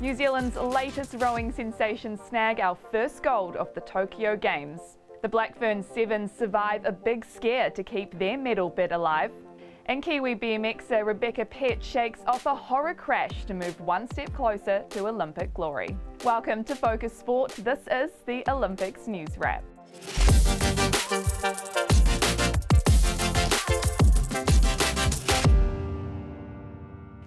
New Zealand's latest rowing sensation snag our first gold of the Tokyo Games. The Blackfern Sevens survive a big scare to keep their medal bid alive. And Kiwi BMXer Rebecca Pett shakes off a horror crash to move one step closer to Olympic glory. Welcome to Focus Sport. This is the Olympics News Wrap.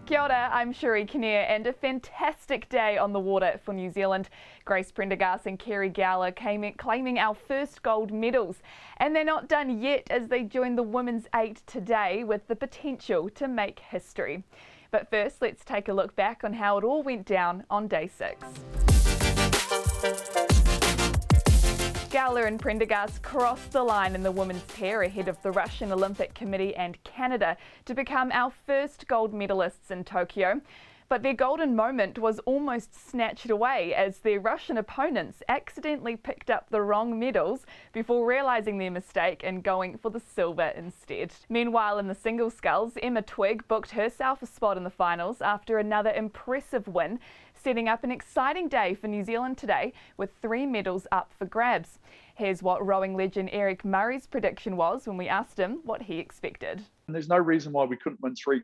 Kia ora, I'm Cherie Kinnear, and a fantastic day on the water for New Zealand. Grace Prendergast and Kerry Gowler claiming our first gold medals. And they're not done yet as they join the women's 8 today with the potential to make history. But first, let's take a look back on how it all went down on day 6. Gowler and Prendergast crossed the line in the women's pair ahead of the Russian Olympic Committee and Canada to become our first gold medalists in Tokyo. But their golden moment was almost snatched away as their Russian opponents accidentally picked up the wrong medals before realising their mistake and going for the silver instead. Meanwhile, in the singles sculls, Emma Twigg booked herself a spot in the finals after another impressive win, setting up an exciting day for New Zealand today with 3 medals up for grabs. Here's what rowing legend Eric Murray's prediction was when we asked him what he expected. And there's no reason why we couldn't win 3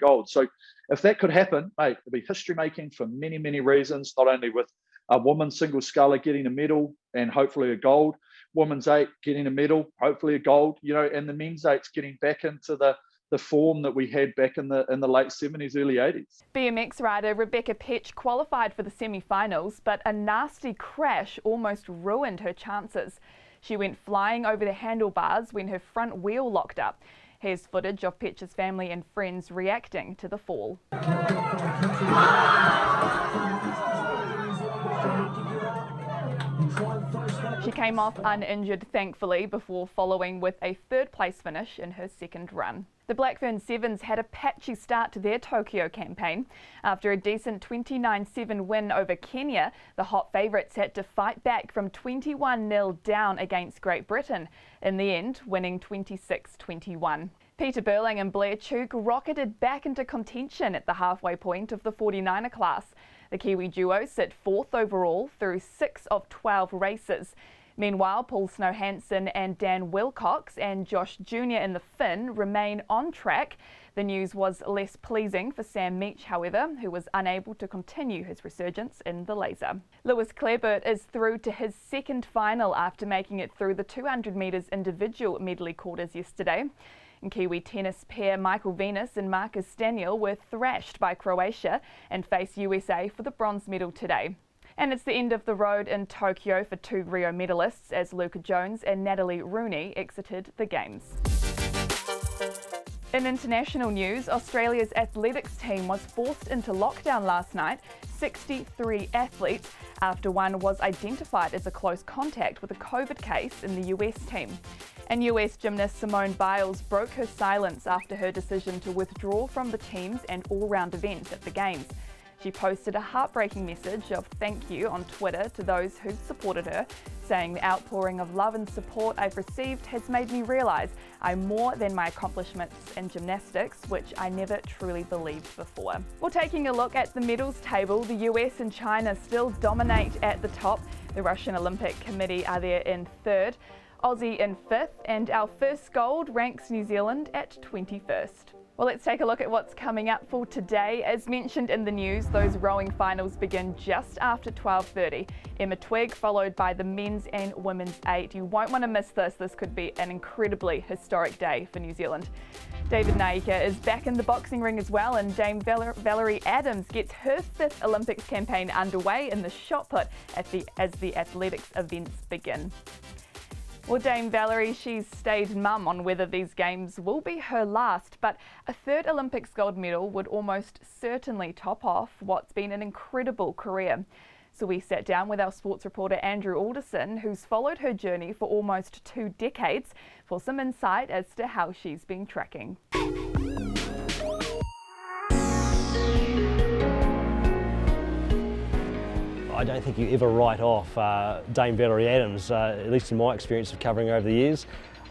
gold. So if that could happen, mate, it'd be history making for many, many reasons, not only with a women's single sculler getting a medal and hopefully a gold, women's 8 getting a medal, hopefully a gold, and the men's 8's getting back into the form that we had back in the late 70s, early 80s. BMX rider Rebecca Pett qualified for the semi-finals, but a nasty crash almost ruined her chances. She went flying over the handlebars when her front wheel locked up. Here's footage of Pett's family and friends reacting to the fall. She came off uninjured, thankfully, before following with a 3rd place finish in her second run. The Blackfern Sevens had a patchy start to their Tokyo campaign. After a decent 29-7 win over Kenya, the hot favourites had to fight back from 21-0 down against Great Britain, in the end winning 26-21. Peter Burling and Blair Tuke rocketed back into contention at the halfway point of the 49er class. The Kiwi duo sit 4th overall through 6 of 12 races. Meanwhile, Paul Snow-Hansen and Dan Wilcox and Josh Jr. in the Finn remain on track. The news was less pleasing for Sam Meach, however, who was unable to continue his resurgence in the laser. Lewis Clareburt is through to his second final after making it through the 200 metres individual medley quarters yesterday. And Kiwi tennis pair Michael Venus and Marcus Daniel were thrashed by Croatia and face USA for the bronze medal today. And it's the end of the road in Tokyo for 2 Rio medalists as Luca Jones and Natalie Rooney exited the Games. In international news, Australia's athletics team was forced into lockdown last night, 63 athletes, after one was identified as a close contact with a COVID case in the US team. And US gymnast Simone Biles broke her silence after her decision to withdraw from the teams and all-round events at the Games. She posted a heartbreaking message of thank you on Twitter to those who've supported her, saying the outpouring of love and support I've received has made me realise I'm more than my accomplishments in gymnastics, which I never truly believed before. Well, taking a look at the medals table, the US and China still dominate at the top. The Russian Olympic Committee are there in 3rd, Aussie in 5th, and our first gold ranks New Zealand at 21st. Well, let's take a look at what's coming up for today. As mentioned in the news, those rowing finals begin just after 12:30. Emma Twigg followed by the men's and women's 8. You won't want to miss this. This could be an incredibly historic day for New Zealand. David Naika is back in the boxing ring as well, and Dame Valerie Adams gets her 5th Olympics campaign underway in the shot put as the athletics events begin. Well, Dame Valerie, she's stayed mum on whether these games will be her last, but a 3rd Olympics gold medal would almost certainly top off what's been an incredible career. So we sat down with our sports reporter Andrew Alderson, who's followed her journey for almost 2 decades, for some insight as to how she's been tracking. I don't think you ever write off Dame Valerie Adams, at least in my experience of covering her over the years.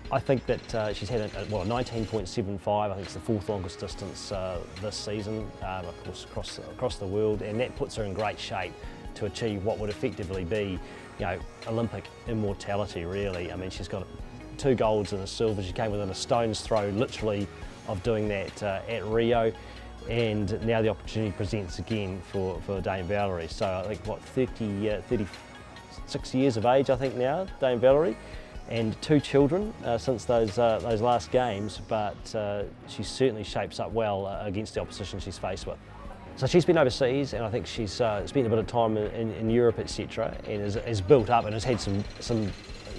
I think that she's had a 19.75. I think it's the fourth longest distance this season, of course, across the world, and that puts her in great shape to achieve what would effectively be, Olympic immortality. Really, I mean, she's got 2 golds and a silver. She came within a stone's throw, literally, of doing that at Rio, and now the opportunity presents again for Dame Valerie. So I think 36 years of age, I think now, Dame Valerie. And 2 children since those last games, but she certainly shapes up well against the opposition she's faced with. So she's been overseas, and I think she's spent a bit of time in Europe, etc., and has built up and has had some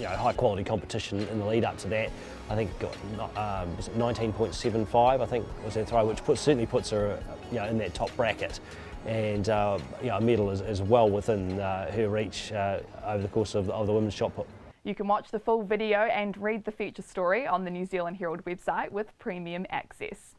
high quality competition in the lead up to that. I think got 19.75. I think was her throw, which certainly puts her in that top bracket. And a medal is well within her reach over the course of the women's shot put. You can watch the full video and read the feature story on the New Zealand Herald website with premium access.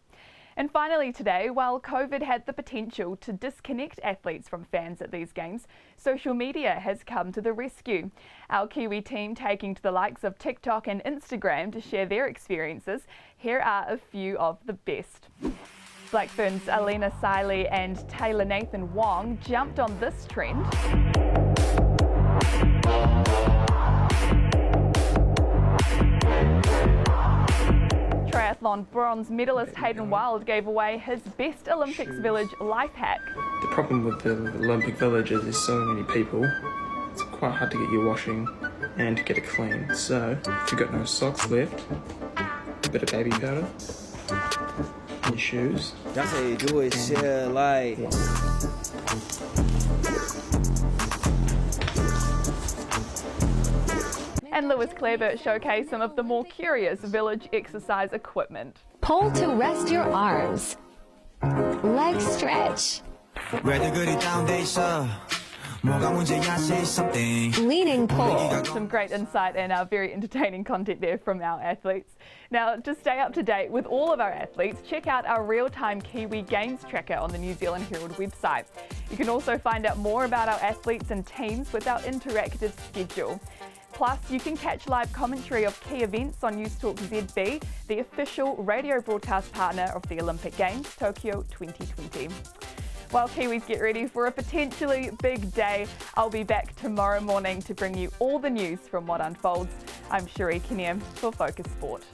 And finally today, while COVID had the potential to disconnect athletes from fans at these games, social media has come to the rescue. Our Kiwi team taking to the likes of TikTok and Instagram to share their experiences. Here are a few of the best. Blackfern's Alina Siley and Taylor Nathan Wong jumped on this trend. Triathlon bronze medalist Hayden Wild gave away his best Olympics Village life hack. The problem with the Olympic Village is there's so many people. It's quite hard to get your washing and to get it clean. So if you've got no socks left, a bit of baby powder in your shoes. That's how you do it, shit, like. And Lewis Clareburt showcased some of the more curious village exercise equipment. Pull to rest your arms. Leg stretch. Leaning pull. Some great insight and very entertaining content there from our athletes. Now, to stay up to date with all of our athletes, check out our real-time Kiwi Games tracker on the New Zealand Herald website. You can also find out more about our athletes and teams with our interactive schedule. Plus, you can catch live commentary of key events on News Talk ZB, the official radio broadcast partner of the Olympic Games, Tokyo 2020. While Kiwis get ready for a potentially big day, I'll be back tomorrow morning to bring you all the news from what unfolds. I'm Cherie Kinnear for Focus Sport.